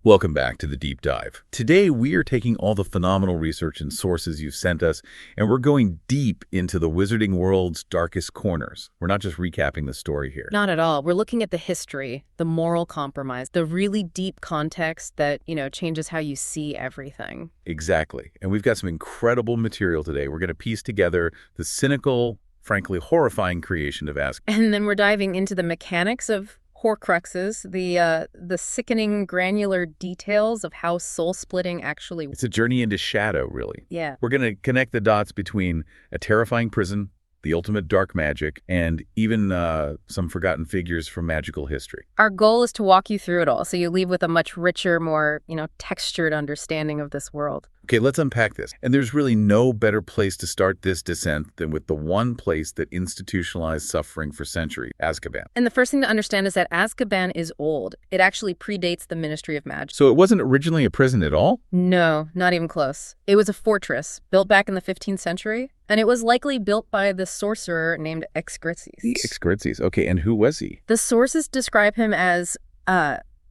Welcome back to the Deep Dive. Today, we are taking all the phenomenal research and sources you've sent us, and we're going deep into the wizarding world's darkest corners. We're not just recapping the story here. Not at all. We're looking at the history, the moral compromise, the really deep context that, changes how you see everything. Exactly. And we've got some incredible material today. We're going to piece together the cynical, frankly horrifying creation of Azkaban. And then we're diving into the mechanics of Horcruxes, the sickening granular details of how soul-splitting actually... It's a journey into shadow, really. Yeah. We're going to connect the dots between a terrifying prison, the ultimate dark magic, and even some forgotten figures from magical history. Our goal is to walk you through it all, so you leave with a much richer, more, textured understanding of this world. Okay, let's unpack this. And there's really no better place to start this descent than with the one place that institutionalized suffering for centuries, Azkaban. And the first thing to understand is that Azkaban is old. It actually predates the Ministry of Magic. So it wasn't originally a prison at all? No, not even close. It was a fortress built back in the 15th century, and it was likely built by the sorcerer named Excreces. Excreces, okay, and who was he? The sources describe him as,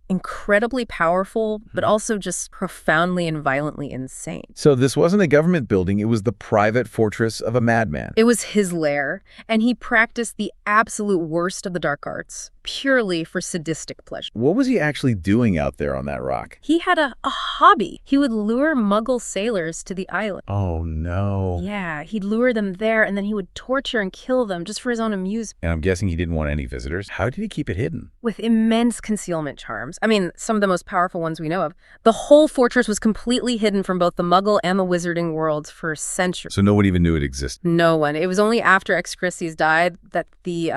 incredibly powerful, but also just profoundly and violently insane. So this wasn't a government building, it was the private fortress of a madman. It was his lair, and he practiced the absolute worst of the dark arts, purely for sadistic pleasure. What was he actually doing out there on that rock? He had a hobby. He would lure Muggle sailors to the island. Oh, no. Yeah, he'd lure them there, and then he would torture and kill them just for his own amusement. And I'm guessing he didn't want any visitors. How did he keep it hidden? With immense concealment charms. I mean, some of the most powerful ones we know of. The whole fortress was completely hidden from both the Muggle and the wizarding worlds for centuries. So no one even knew it existed? No one. It was only after Excreces died that the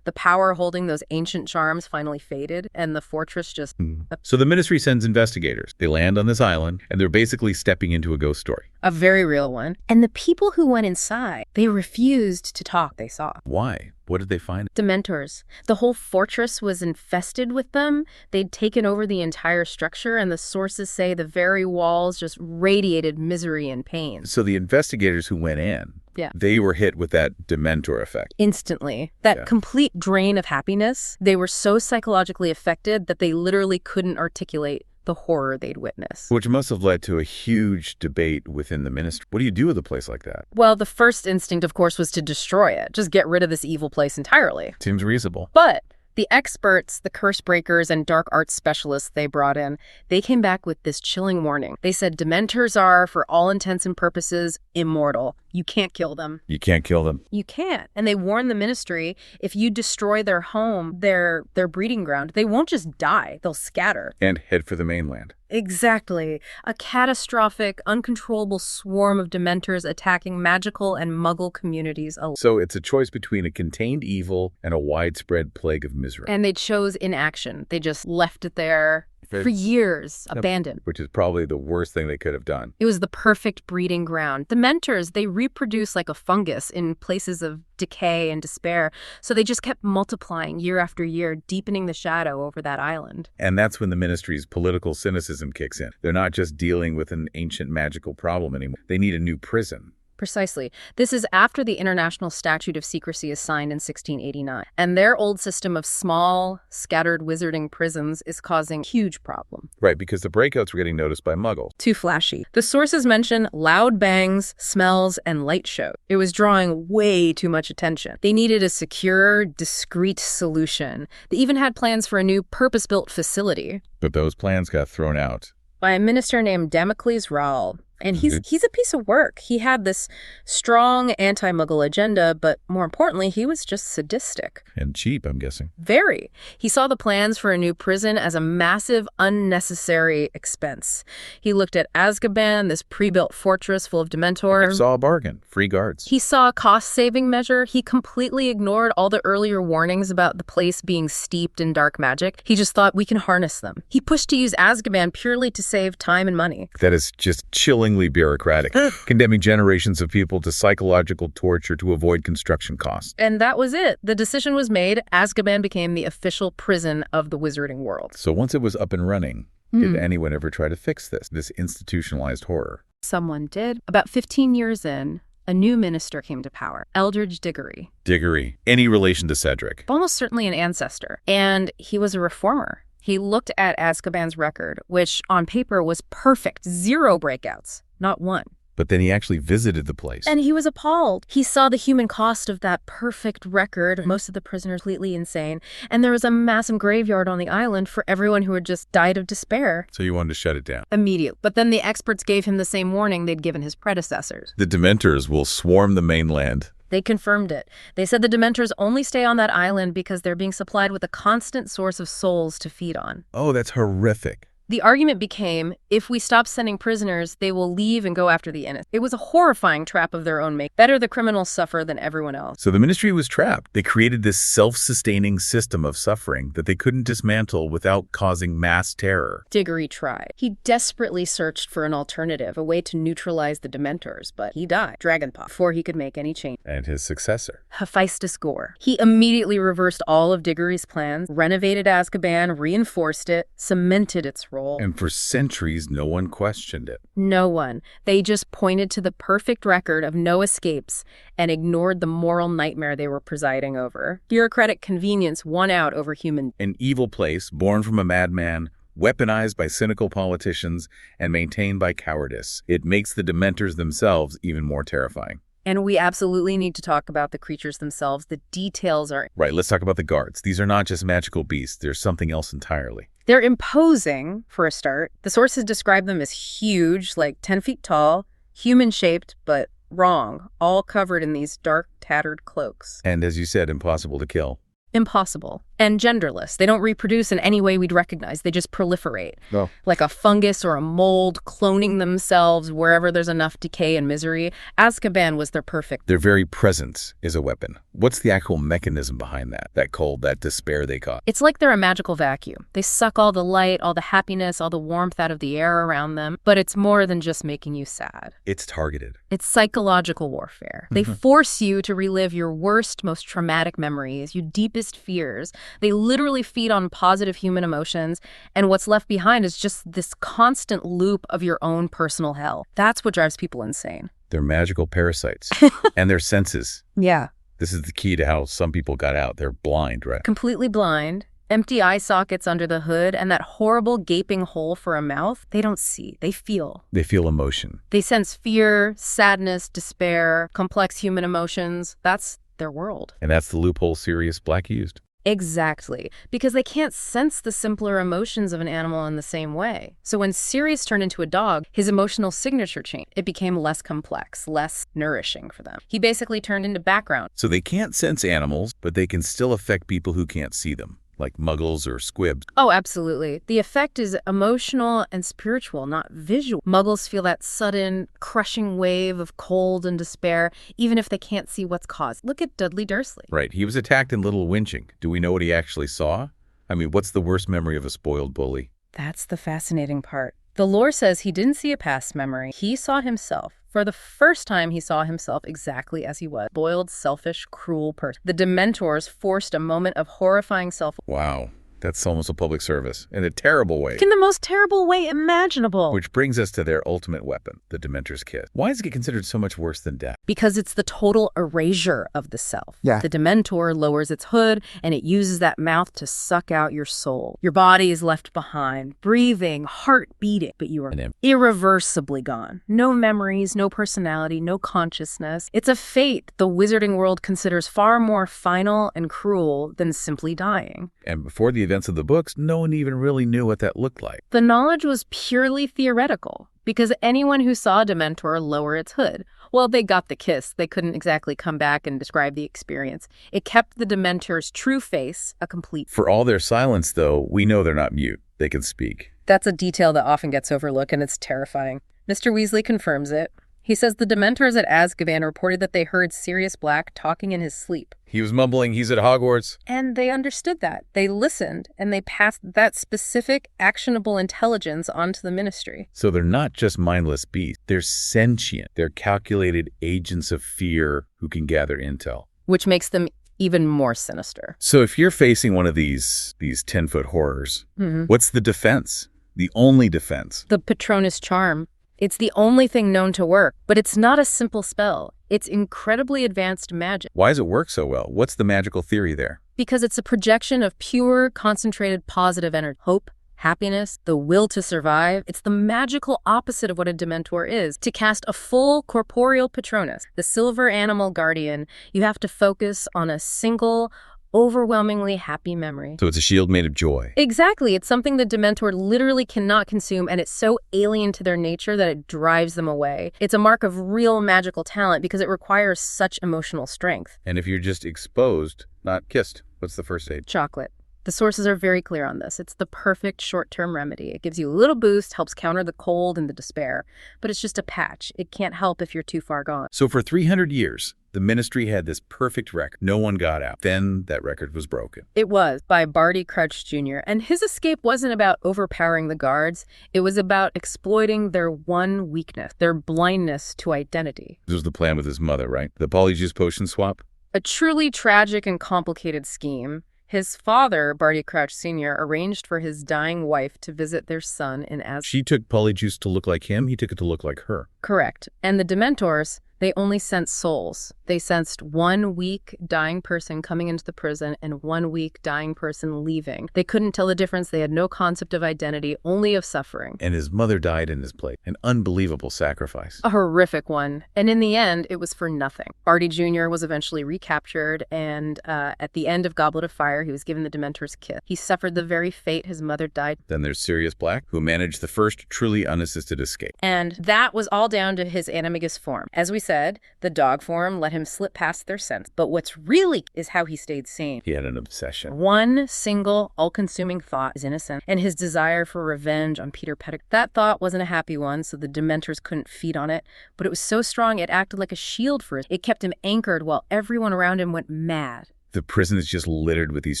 power holding those ancient charms finally faded, and the fortress just... So the Ministry sends investigators. They land on this island, and they're basically stepping into a ghost story. A very real one. And the people who went inside, they refused to talk they saw. Why? What did they find? Dementors. The whole fortress was infested with them. They'd taken over the entire structure, and the sources say the very walls just radiated misery and pain. So the investigators who went in, yeah, they were hit with that Dementor effect. Instantly. That complete drain of happiness. They were so psychologically affected that they literally couldn't articulate the horror they'd witnessed. Which must have led to a huge debate within the ministry. What do you do with a place like that? Well, the first instinct, of course, was to destroy it. Just get rid of this evil place entirely. Seems reasonable. But the experts, the curse breakers, and dark arts specialists they brought in, they came back with this chilling warning. They said Dementors are, for all intents and purposes, immortal. You can't kill them. You can't kill them. You can't. And they warned the ministry, if you destroy their home, their breeding ground, they won't just die. They'll scatter. And head for the mainland. Exactly. A catastrophic, uncontrollable swarm of Dementors attacking magical and Muggle communities alike. So it's a choice between a contained evil and a widespread plague of misery. And they chose inaction. They just left it there for years, abandoned. Which is probably the worst thing they could have done. It was the perfect breeding ground. The Dementors, they reproduce like a fungus in places of decay and despair. So they just kept multiplying year after year, deepening the shadow over that island. And that's when the ministry's political cynicism kicks in. They're not just dealing with an ancient magical problem anymore. They need a new prison. Precisely. This is after the International Statute of Secrecy is signed in 1689. And their old system of small, scattered wizarding prisons is causing huge problems. Right, because the breakouts were getting noticed by Muggles. Too flashy. The sources mention loud bangs, smells, and light show. It was drawing way too much attention. They needed a secure, discreet solution. They even had plans for a new purpose-built facility. But those plans got thrown out. By a minister named Damocles Rahl. And he's a piece of work. He had this strong anti-Muggle agenda, but more importantly, he was just sadistic. And cheap, I'm guessing. Very. He saw the plans for a new prison as a massive, unnecessary expense. He looked at Azkaban, this pre-built fortress full of Dementors. He saw a bargain. Free guards. He saw a cost-saving measure. He completely ignored all the earlier warnings about the place being steeped in dark magic. He just thought, we can harness them. He pushed to use Azkaban purely to save time and money. That is just chillingly bureaucratic, condemning generations of people to psychological torture to avoid construction costs. And that was it. The decision was made. Azkaban became the official prison of the wizarding world. So once it was up and running, did anyone ever try to fix this institutionalized horror? Someone did. About 15 years in, a new minister came to power, Eldridge Diggory. Diggory. Any relation to Cedric? Almost certainly an ancestor. And he was a reformer. He looked at Azkaban's record, which on paper was perfect. 0 breakouts. Not one. But then he actually visited the place. And he was appalled. He saw the human cost of that perfect record, most of the prisoners completely insane, and there was a massive graveyard on the island for everyone who had just died of despair. So you wanted to shut it down. Immediately. But then the experts gave him the same warning they'd given his predecessors. The Dementors will swarm the mainland. They confirmed it. They said the Dementors only stay on that island because they're being supplied with a constant source of souls to feed on. Oh, that's horrific. The argument became, if we stop sending prisoners, they will leave and go after the innocent. It was a horrifying trap of their own make. Better the criminals suffer than everyone else. So the Ministry was trapped. They created this self-sustaining system of suffering that they couldn't dismantle without causing mass terror. Diggory tried. He desperately searched for an alternative, a way to neutralize the Dementors, but he died, dragonpot, before he could make any change. And his successor, Hephaestus Gore. He immediately reversed all of Diggory's plans, renovated Azkaban, reinforced it, cemented its role. And for centuries, no one questioned it. No one. They just pointed to the perfect record of no escapes and ignored the moral nightmare they were presiding over. Bureaucratic convenience won out over human. An evil place born from a madman, weaponized by cynical politicians, and maintained by cowardice. It makes the Dementors themselves even more terrifying. And we absolutely need to talk about the creatures themselves. The details are... Right, let's talk about the guards. These are not just magical beasts. There's something else entirely. They're imposing, for a start. The sources describe them as huge, like 10 feet tall, human-shaped, but wrong, all covered in these dark, tattered cloaks. And as you said, impossible to kill. Impossible. And genderless. They don't reproduce in any way we'd recognize. They just proliferate. Oh. Like a fungus or a mold, cloning themselves wherever there's enough decay and misery. Azkaban was their perfect. Their very presence is a weapon. What's the actual mechanism behind that? That cold, that despair they cause? It's like they're a magical vacuum. They suck all the light, all the happiness, all the warmth out of the air around them. But it's more than just making you sad. It's targeted. It's psychological warfare. They force you to relive your worst, most traumatic memories, your deepest fears. They literally feed on positive human emotions, and what's left behind is just this constant loop of your own personal hell. That's what drives people insane. They're magical parasites. And their senses. Yeah. This is the key to how some people got out. They're blind, right? Completely blind. Empty eye sockets under the hood, and that horrible gaping hole for a mouth. They don't see. They feel. They feel emotion. They sense fear, sadness, despair, complex human emotions. That's their world. And that's the loophole Sirius Black used. Exactly, because they can't sense the simpler emotions of an animal in the same way. So when Sirius turned into a dog, his emotional signature changed. It became less complex, less nourishing for them. He basically turned into background. So they can't sense animals, but they can still affect people who can't see them, like Muggles or Squibs. Oh, absolutely. The effect is emotional and spiritual, not visual. Muggles feel that sudden, crushing wave of cold and despair, even if they can't see what's caused. Look at Dudley Dursley. Right. He was attacked in Little Winching. Do we know what he actually saw? I mean, what's the worst memory of a spoiled bully? That's the fascinating part. The lore says he didn't see a past memory. He saw himself. For the first time, he saw himself exactly as he was. Boiled, selfish, cruel person. The Dementors forced a moment of horrifying self. Wow. That's almost a public service. In a terrible way. In the most terrible way imaginable. Which brings us to their ultimate weapon, the Dementor's kiss. Why is it considered so much worse than death? Because it's the total erasure of the self. Yeah. The Dementor lowers its hood, and it uses that mouth to suck out your soul. Your body is left behind, breathing, heart beating, but you are irreversibly gone. No memories, no personality, no consciousness. It's a fate the wizarding world considers far more final and cruel than simply dying. And before the events of the books, no one even really knew what that looked like. The knowledge was purely theoretical, because anyone who saw a Dementor lower its hood, well, they got the kiss. They couldn't exactly come back and describe the experience. It kept the Dementor's true face a complete... For all their silence, though, we know they're not mute. They can speak. That's a detail that often gets overlooked, and it's terrifying. Mr. Weasley confirms it. He says the Dementors at Azkaban reported that they heard Sirius Black talking in his sleep. He was mumbling, he's at Hogwarts. And they understood that. They listened, and they passed that specific, actionable intelligence onto the Ministry. So they're not just mindless beasts. They're sentient. They're calculated agents of fear who can gather intel. Which makes them even more sinister. So if you're facing one of these 10-foot horrors, what's the defense? The only defense? The Patronus Charm. It's the only thing known to work, but it's not a simple spell. It's incredibly advanced magic. Why does it work so well? What's the magical theory there? Because it's a projection of pure, concentrated, positive energy. Hope, happiness, the will to survive. It's the magical opposite of what a Dementor is. To cast a full corporeal Patronus, the silver animal guardian, you have to focus on a single, overwhelmingly happy memory. So it's a shield made of joy. Exactly. It's something the Dementor literally cannot consume, and it's so alien to their nature that it drives them away. It's a mark of real magical talent because it requires such emotional strength. And if you're just exposed, not kissed, what's the first aid? Chocolate. The sources are very clear on this. It's the perfect short-term remedy. It gives you a little boost, helps counter the cold and the despair. But it's just a patch. It can't help if you're too far gone. So for 300 years, the Ministry had this perfect record. No one got out. Then that record was broken. It was, by Barty Crouch Jr., and his escape wasn't about overpowering the guards. It was about exploiting their one weakness, their blindness to identity. This was the plan with his mother, right? The polyjuice potion swap? A truly tragic and complicated scheme. His father, Barty Crouch Sr., arranged for his dying wife to visit their son in Azkaban. She took polyjuice to look like him, he took it to look like her. Correct. And the Dementors, they only sensed souls. They sensed 1 week dying person coming into the prison and 1 week dying person leaving. They couldn't tell the difference. They had no concept of identity, only of suffering. And his mother died in his place. An unbelievable sacrifice. A horrific one. And in the end, it was for nothing. Barty Jr. was eventually recaptured, and at the end of Goblet of Fire, he was given the Dementor's kiss. He suffered the very fate his mother died. Then there's Sirius Black, who managed the first truly unassisted escape. And that was all down to his animagus form. As we said, the dog form let him slip past their sense. But what's really is how he stayed sane. He had an obsession. One single, all-consuming thought is innocent, and his desire for revenge on Peter Pettigrew. That thought wasn't a happy one, so the Dementors couldn't feed on it, but it was so strong it acted like a shield for it. It kept him anchored while everyone around him went mad. The prison is just littered with these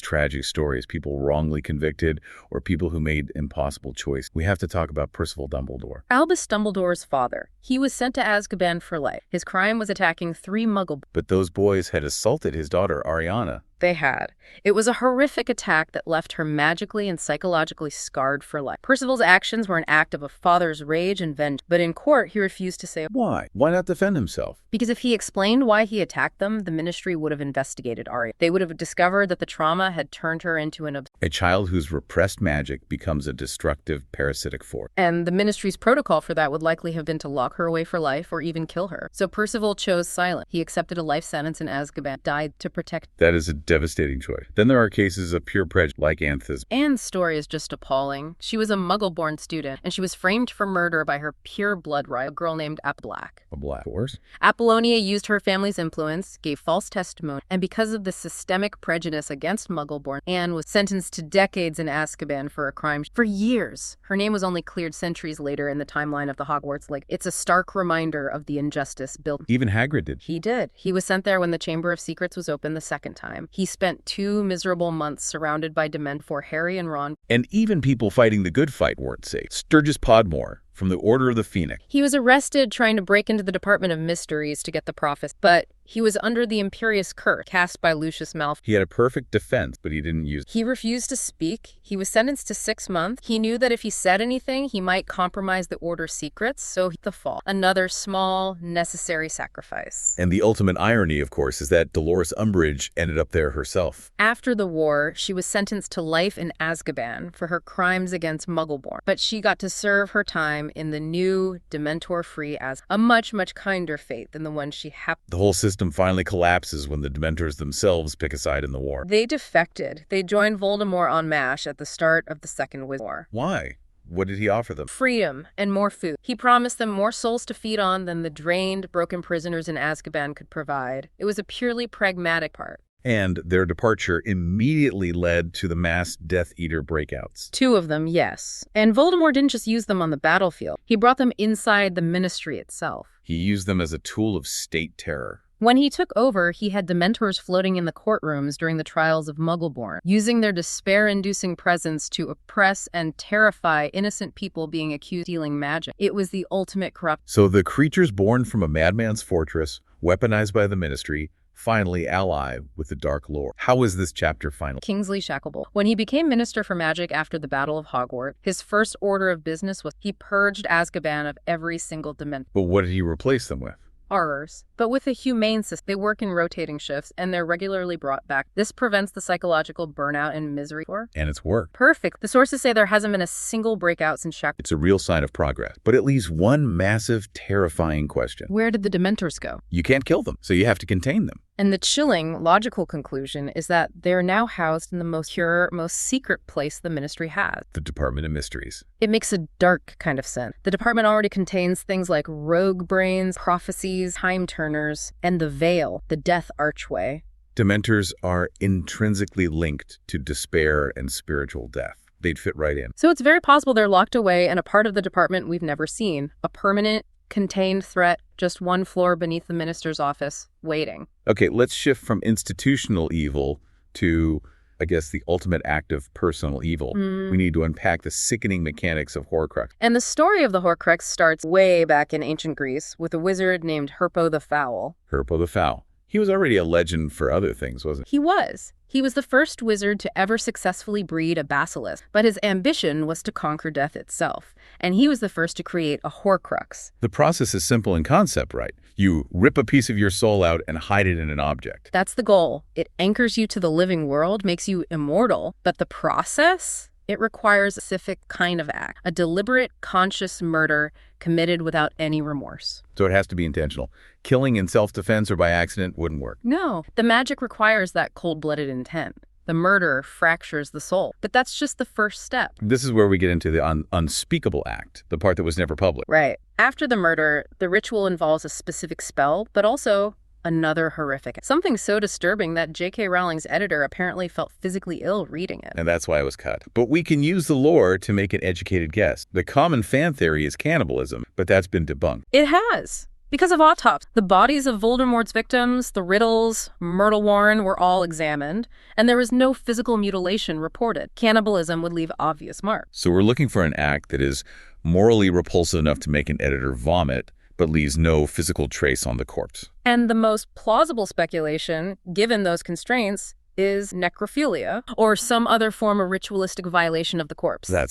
tragic stories, people wrongly convicted or people who made impossible choices. We have to talk about Percival Dumbledore. Albus Dumbledore's father. He was sent to Azkaban for life. His crime was attacking 3 Muggle. But those boys had assaulted his daughter, Ariana. They had. It was a horrific attack that left her magically and psychologically scarred for life. Percival's actions were an act of a father's rage and vengeance, but in court he refused to say why. Why not defend himself? Because if he explained why he attacked them, the Ministry would have investigated Ari. They would have discovered that the trauma had turned her into a child whose repressed magic becomes a destructive parasitic force. And the Ministry's protocol for that would likely have been to lock her away for life or even kill her. So Percival chose silence. He accepted a life sentence in Azkaban, died to protect. That is a devastating choice. Then there are cases of pure prejudice, like Anth's. Anne's story is just appalling. She was a Muggle-born student, and she was framed for murder by her pure blood rival, a girl named Black. A Black horse? Apollonia used her family's influence, gave false testimony, and because of the systemic prejudice against Muggle-born, Anne was sentenced to decades in Azkaban for a crime for years. Her name was only cleared centuries later in the timeline of the Hogwarts League. It's a stark reminder of the injustice built. Even Hagrid did. He did. He was sent there when the Chamber of Secrets was open the second time. He spent 2 miserable months surrounded by Dementors for Harry and Ron. And even people fighting the good fight weren't safe. Sturgis Podmore, from the Order of the Phoenix. He was arrested trying to break into the Department of Mysteries to get the prophecy, but he was under the Imperious Curse cast by Lucius Malfoy. He had a perfect defense, but he didn't use it. He refused to speak. He was sentenced to 6 months. He knew that if he said anything, he might compromise the Order's secrets, so the fall. Another small, necessary sacrifice. And the ultimate irony, of course, is that Dolores Umbridge ended up there herself. After the war, she was sentenced to life in Azkaban for her crimes against Muggleborn, but she got to serve her time in the new Dementor-free Azkaban, a much, much kinder fate than the one she had. The whole system finally collapses when the Dementors themselves pick a side in the war. They defected. They joined Voldemort en masse at the start of the Second Wizardry War. Why? What did he offer them? Freedom and more food. He promised them more souls to feed on than the drained, broken prisoners in Azkaban could provide. It was a purely pragmatic part. And their departure immediately led to the mass Death Eater breakouts. 2 of them, yes. And Voldemort didn't just use them on the battlefield. He brought them inside the Ministry itself. He used them as a tool of state terror. When he took over, he had Dementors floating in the courtrooms during the trials of Muggleborn, using their despair-inducing presence to oppress and terrify innocent people being accused of stealing magic. It was the ultimate corrupt. So the creatures born from a madman's fortress, weaponized by the Ministry, finally ally with the Dark Lord. How was this chapter final? Kingsley Shacklebolt. When he became Minister for Magic after the Battle of Hogwarts, his first order of business was he purged Azkaban of every single Dementor. But what did he replace them with? horrors. But with a humane system, they work in rotating shifts and they're regularly brought back. This prevents the psychological burnout and misery. And it's worked. Perfect. The sources say there hasn't been a single breakout since Shackleton. It's a real sign of progress. But it leaves one massive, terrifying question. Where did the Dementors go? You can't kill them, so you have to contain them. And the chilling, logical conclusion is that they're now housed in the most secure, most secret place the Ministry has. The Department of Mysteries. It makes a dark kind of sense. The department already contains things like rogue brains, prophecies, time turners, and the Veil, the death archway. Dementors are intrinsically linked to despair and spiritual death. They'd fit right in. So it's very possible they're locked away in a part of the department we've never seen. A permanent, contained threat just one floor beneath the minister's office, waiting. Okay, let's shift from institutional evil to, I guess, the ultimate act of personal evil. We need to unpack the sickening mechanics of Horcrux. And the story of the Horcrux starts way back in ancient Greece with a wizard named Herpo the Foul. Herpo the Foul. He was already a legend for other things, wasn't he? He was. He was the first wizard to ever successfully breed a basilisk, but his ambition was to conquer death itself, and he was the first to create a Horcrux. The process is simple in concept, right? You rip a piece of your soul out and hide it in an object. That's the goal. It anchors you to the living world, makes you immortal, but the process? It requires a specific kind of act, a deliberate, conscious murder committed without any remorse. So it has to be intentional. Killing in self-defense or by accident wouldn't work. No, the magic requires that cold-blooded intent. The murder fractures the soul, but that's just the first step. This is where we get into the unspeakable act, the part that was never public. Right. After the murder, the ritual involves a specific spell, but also another horrific. Something so disturbing that J.K. Rowling's editor apparently felt physically ill reading it. And that's why it was cut. But we can use the lore to make an educated guess. The common fan theory is cannibalism, but that's been debunked. It has. Because of autopsy, the bodies of Voldemort's victims, the Riddles, Myrtle Warren, were all examined, and there was no physical mutilation reported. Cannibalism would leave obvious marks. So we're looking for an act that is morally repulsive enough to make an editor vomit, but leaves no physical trace on the corpse. And the most plausible speculation, given those constraints, is necrophilia, or some other form of ritualistic violation of the corpse. That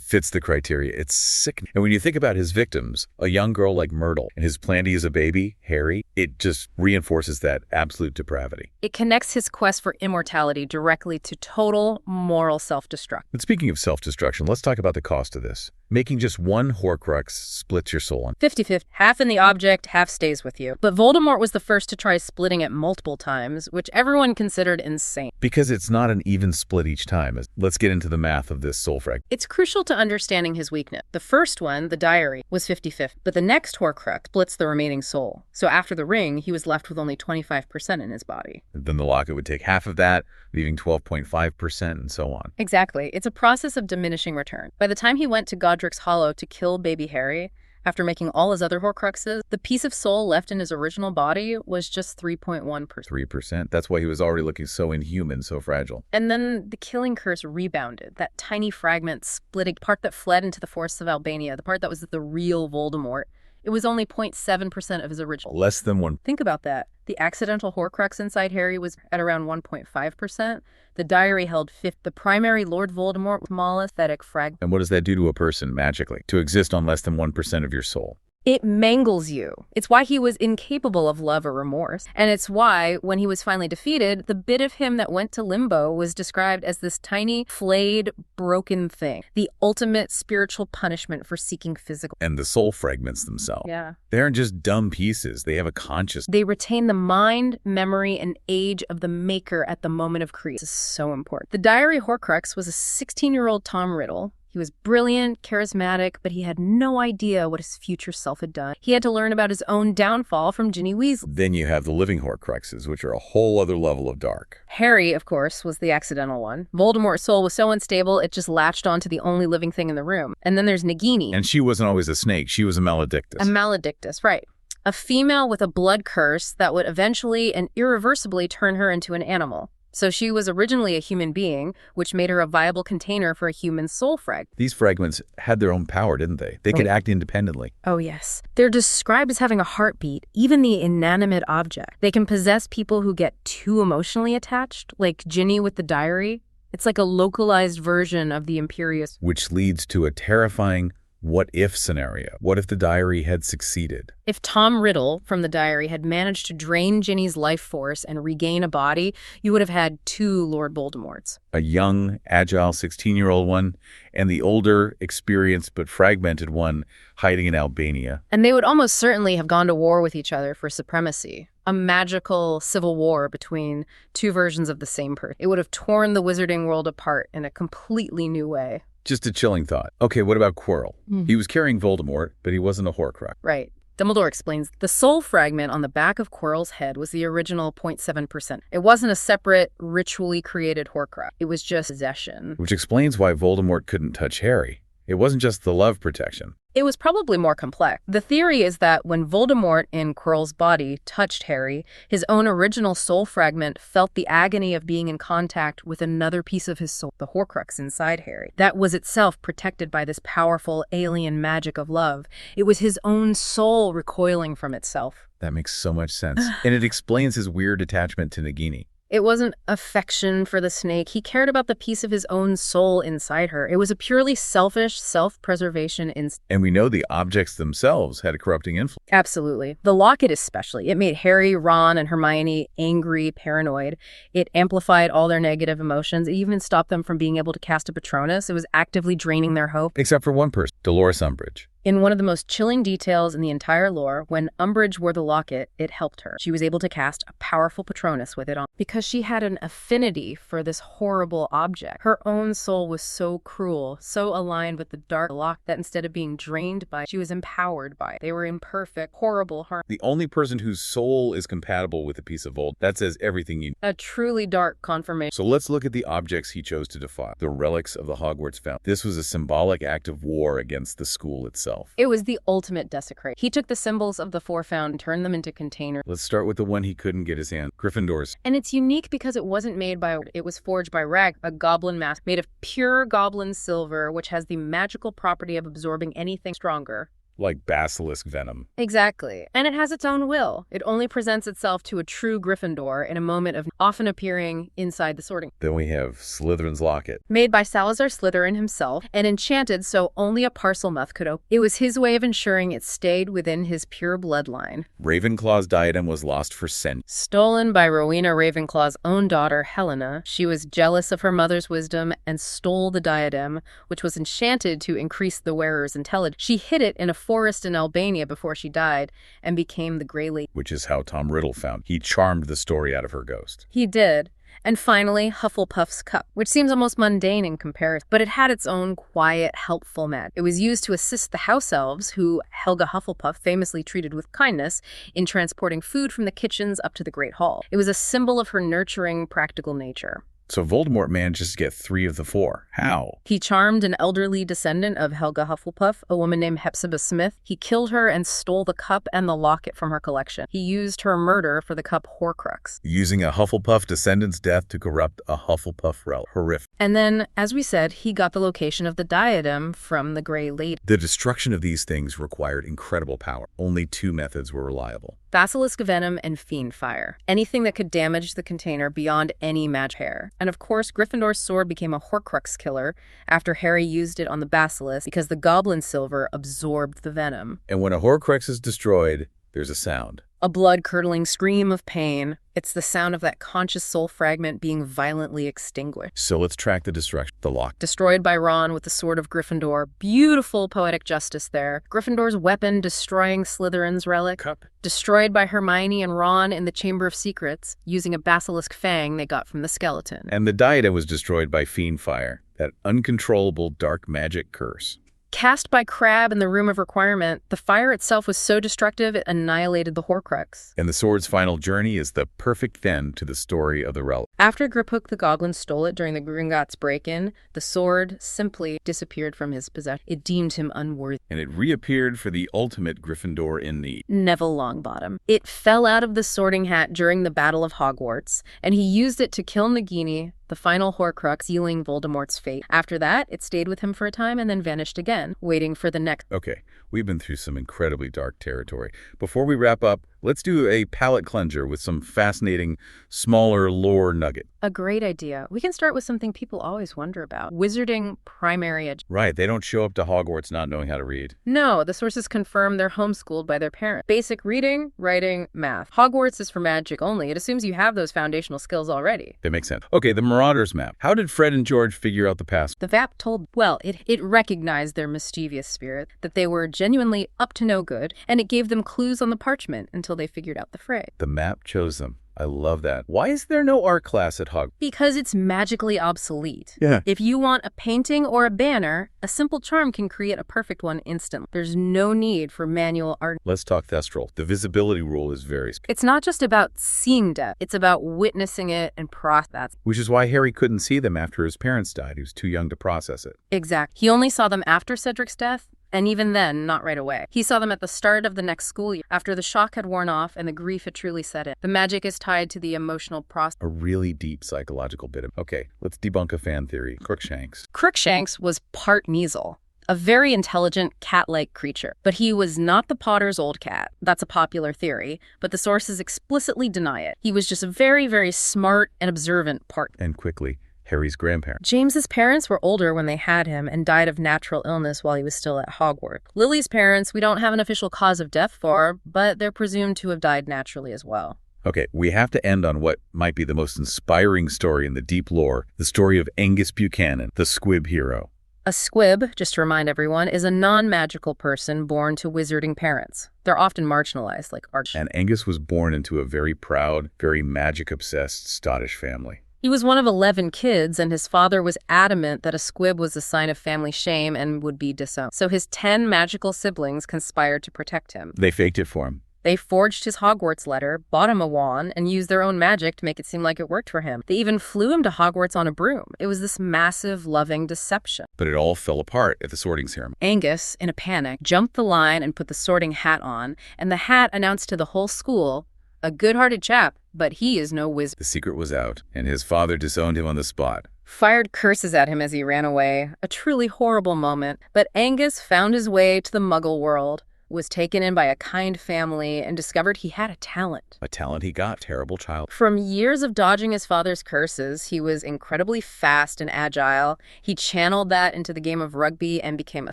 fits the criteria. It's sickening. And when you think about his victims, a young girl like Myrtle, and his plan to use a baby, Harry, it just reinforces that absolute depravity. It connects his quest for immortality directly to total moral self-destruction. But speaking of self-destruction, let's talk about the cost of this. Making just one Horcrux splits your soul. 50-50. Half in the object, half stays with you. But Voldemort was the first to try splitting it multiple times, which everyone considered insane. Because it's not an even split each time. Let's get into the math of this soul frag. It's crucial to understanding his weakness. The first one, the diary, was 50-50, but the next Horcrux splits the remaining soul. So after the ring, he was left with only 25% in his body. Then the locket would take half of that, leaving 12.5% and so on. Exactly. It's a process of diminishing return. By the time he went to Godric's Hollow to kill baby Harry, after making all his other Horcruxes, the piece of soul left in his original body was just 3.1%. 3%? That's why he was already looking so inhuman, so fragile. And then the killing curse rebounded. That tiny fragment splitting part that fled into the forests of Albania, the part that was the real Voldemort. It was only 0.7% of his original. Less than 1. Think about that. The accidental Horcrux inside Harry was at around 1.5%. The diary held 50. The primary Lord Voldemort was small aesthetic fragment. And what does that do to a person magically? To exist on less than 1% of your soul? It mangles you. It's why he was incapable of love or remorse. And it's why, when he was finally defeated, the bit of him that went to limbo was described as this tiny, flayed, broken thing. The ultimate spiritual punishment for seeking physical. And the soul fragments themselves. Yeah. They aren't just dumb pieces. They have a consciousness. They retain the mind, memory, and age of the maker at the moment of creation. This is so important. The diary Horcrux was a 16-year-old Tom Riddle. He was brilliant, charismatic, but he had no idea what his future self had done. He had to learn about his own downfall from Ginny Weasley. Then you have the living Horcruxes, which are a whole other level of dark. Harry, of course, was the accidental one. Voldemort's soul was so unstable, it just latched onto the only living thing in the room. And then there's Nagini. And she wasn't always a snake. She was a maledictus. A maledictus, right. A female with a blood curse that would eventually and irreversibly turn her into an animal. So she was originally a human being, which made her a viable container for a human soul frag. These fragments had their own power, didn't they? They could act independently. Oh, yes. They're described as having a heartbeat, even the inanimate object. They can possess people who get too emotionally attached, like Ginny with the diary. It's like a localized version of the Imperious. Which leads to a terrifying, what-if scenario. What if the diary had succeeded? If Tom Riddle from the diary had managed to drain Ginny's life force and regain a body, you would have had two Lord Voldemorts. A young, agile 16-year-old one, and the older, experienced but fragmented one hiding in Albania. And they would almost certainly have gone to war with each other for supremacy. A magical civil war between two versions of the same person. It would have torn the wizarding world apart in a completely new way. Just a chilling thought. Okay, what about Quirrell? He was carrying Voldemort, but he wasn't a Horcrux. Right. Dumbledore explains the soul fragment on the back of Quirrell's head was the original 0.7%. It wasn't a separate, ritually created Horcrux. It was just possession. Which explains why Voldemort couldn't touch Harry. It wasn't just the love protection. It was probably more complex. The theory is that when Voldemort in Quirrell's body touched Harry, his own original soul fragment felt the agony of being in contact with another piece of his soul, the Horcrux inside Harry. That was itself protected by this powerful alien magic of love. It was his own soul recoiling from itself. That makes so much sense. And it explains his weird attachment to Nagini. It wasn't affection for the snake. He cared about the piece of his own soul inside her. It was a purely selfish self-preservation instinct. And we know the objects themselves had a corrupting influence. Absolutely. The locket especially. It made Harry, Ron, and Hermione angry, paranoid. It amplified all their negative emotions. It even stopped them from being able to cast a Patronus. It was actively draining their hope. Except for one person, Dolores Umbridge. In one of the most chilling details in the entire lore, when Umbridge wore the locket, it helped her. She was able to cast a powerful Patronus with it on because she had an affinity for this horrible object. Her own soul was so cruel, so aligned with the dark lock that instead of being drained by it, she was empowered by it. They were in perfect, horrible harmony. The only person whose soul is compatible with a piece of Voldemort. That says everything you need. A truly dark confirmation. So let's look at the objects he chose to defile. The relics of the Hogwarts Fountain. This was a symbolic act of war against the school itself. It was the ultimate desecration. He took the symbols of the Four Fountain and turned them into containers. Let's start with the one he couldn't get his hand, Gryffindor's. And it's unique because it wasn't made by, it was forged by Rag, a goblin mask made of pure goblin silver, which has the magical property of absorbing anything stronger. Like basilisk venom. Exactly. And it has its own will. It only presents itself to a true Gryffindor in a moment of often appearing inside the sorting. Then we have Slytherin's locket. Made by Salazar Slytherin himself and enchanted so only a Parselmuth could open. It was his way of ensuring it stayed within his pure bloodline. Ravenclaw's diadem was lost for centuries. Stolen by Rowena Ravenclaw's own daughter, Helena. She was jealous of her mother's wisdom and stole the diadem, which was enchanted to increase the wearer's intelligence. She hid it in a forest in Albania before she died and became the Grey Lady. Which is how Tom Riddle found. He charmed the story out of her ghost. He did. And finally, Hufflepuff's cup, which seems almost mundane in comparison, but it had its own quiet, helpful magic. It was used to assist the house elves, who Helga Hufflepuff famously treated with kindness, in transporting food from the kitchens up to the Great Hall. It was a symbol of her nurturing, practical nature. So Voldemort managed to get 3 of the 4. How? He charmed an elderly descendant of Helga Hufflepuff, a woman named Hepzibah Smith. He killed her and stole the cup and the locket from her collection. He used her murder for the cup Horcrux. Using a Hufflepuff descendant's death to corrupt a Hufflepuff relic. Horrific. And then, as we said, he got the location of the diadem from the Grey Lady. The destruction of these things required incredible power. Only 2 methods were reliable. Basilisk venom and fiend fire. Anything that could damage the container beyond any magic hair. And of course, Gryffindor's sword became a Horcrux killer after Harry used it on the basilisk because the goblin silver absorbed the venom. And when a Horcrux is destroyed, there's a sound. A blood-curdling scream of pain. It's the sound of that conscious soul fragment being violently extinguished. So let's track the destruction. The lock. Destroyed by Ron with the Sword of Gryffindor. Beautiful poetic justice there. Gryffindor's weapon destroying Slytherin's relic. Cup. Destroyed by Hermione and Ron in the Chamber of Secrets, using a basilisk fang they got from the skeleton. And the diadem was destroyed by fiend fire, that uncontrollable dark magic curse. Cast by Crabbe in the Room of Requirement, the fire itself was so destructive it annihilated the Horcrux. And the sword's final journey is the perfect end to the story of the relic. After Griphook the Goblin stole it during the Gringotts break-in, the sword simply disappeared from his possession. It deemed him unworthy. And it reappeared for the ultimate Gryffindor in need. Neville Longbottom. It fell out of the Sorting Hat during the Battle of Hogwarts, and he used it to kill Nagini, the final Horcrux, sealing Voldemort's fate. After that, it stayed with him for a time and then vanished again, waiting for the next. Okay, we've been through some incredibly dark territory. Before we wrap up, Let's do a palate cleanser with some fascinating, smaller lore nugget. A great idea. We can start with something people always wonder about. Wizarding primary education. Right, they don't show up to Hogwarts not knowing how to read. No, the sources confirm they're homeschooled by their parents. Basic reading, writing, math. Hogwarts is for magic only. It assumes you have those foundational skills already. That makes sense. Okay, the Marauders map. How did Fred and George figure out the past? The VAP told, well, it recognized their mischievous spirit, that they were genuinely up to no good, and it gave them clues on the parchment until they figured out the fray. The map chose them. I love that. Why is there no art class at Hogwarts? Because it's magically obsolete. Yeah. If you want a painting or a banner, a simple charm can create a perfect one instantly. There's no need for manual art. Let's talk Thestral. The visibility rule is very strict. It's not just about seeing death. It's about witnessing it and process. Which is why Harry couldn't see them after his parents died. He was too young to process it. Exact. He only saw them after Cedric's death. And even then, not right away. He saw them at the start of the next school year, after the shock had worn off and the grief had truly set in. The magic is tied to the emotional process. A really deep psychological bit of... Okay, let's debunk a fan theory. Crookshanks. Crookshanks was part Measle, a very intelligent cat-like creature. But he was not the Potter's old cat. That's a popular theory, but the sources explicitly deny it. He was just a very, very smart and observant part. And quickly, Harry's grandparents. James's parents were older when they had him and died of natural illness while he was still at Hogwarts. Lily's parents, we don't have an official cause of death for, but they're presumed to have died naturally as well. Okay, we have to end on what might be the most inspiring story in the deep lore, the story of Angus Buchanan, the Squib hero. A squib, just to remind everyone, is a non-magical person born to wizarding parents. They're often marginalized, like arch. And Angus was born into a very proud, very magic-obsessed Scottish family. He was one of 11 kids, and his father was adamant that a squib was a sign of family shame and would be disowned. So his 10 magical siblings conspired to protect him. They faked it for him. They forged his Hogwarts letter, bought him a wand, and used their own magic to make it seem like it worked for him. They even flew him to Hogwarts on a broom. It was this massive, loving deception. But it all fell apart at the sorting ceremony. Angus, in a panic, jumped the line and put the sorting hat on, and the hat announced to the whole school, a good-hearted chap, but he is no wizard. The secret was out, and his father disowned him on the spot. Fired curses at him as he ran away. A truly horrible moment. But Angus found his way to the Muggle world, was taken in by a kind family, and discovered he had a talent. A talent he got, terrible child. From years of dodging his father's curses, he was incredibly fast and agile. He channeled that into the game of rugby and became a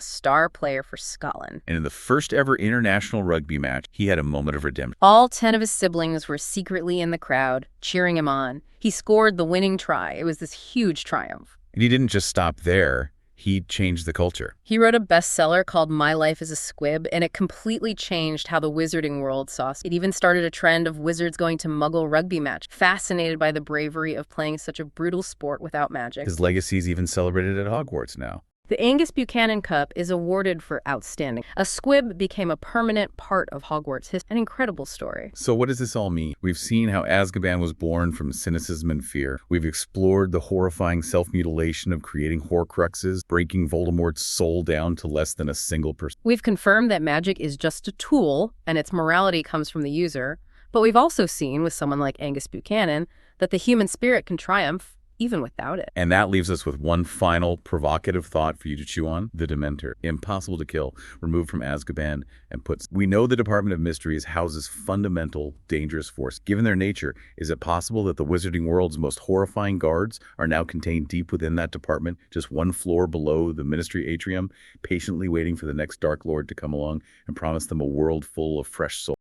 star player for Scotland. And in the first ever international rugby match, he had a moment of redemption. All 10 of his siblings were secretly in the crowd, cheering him on. He scored the winning try. It was this huge triumph. And he didn't just stop there. He changed the culture. He wrote a bestseller called My Life as a Squib, and it completely changed how the wizarding world saw it. It even started a trend of wizards going to Muggle rugby match, fascinated by the bravery of playing such a brutal sport without magic. His legacy is even celebrated at Hogwarts now. The Angus Buchanan Cup is awarded for outstanding. A squib became a permanent part of Hogwarts history. An incredible story. So what does this all mean? We've seen how Azkaban was born from cynicism and fear. We've explored the horrifying self-mutilation of creating Horcruxes, breaking Voldemort's soul down to less than a single person. We've confirmed that magic is just a tool, and its morality comes from the user. But we've also seen, with someone like Angus Buchanan, that the human spirit can triumph even without it. And that leaves us with one final provocative thought for you to chew on. The Dementor. Impossible to kill. Removed from Azkaban and put... We know the Department of Mysteries houses fundamental, dangerous force. Given their nature, is it possible that the wizarding world's most horrifying guards are now contained deep within that department, just one floor below the Ministry atrium, patiently waiting for the next Dark Lord to come along and promise them a world full of fresh souls?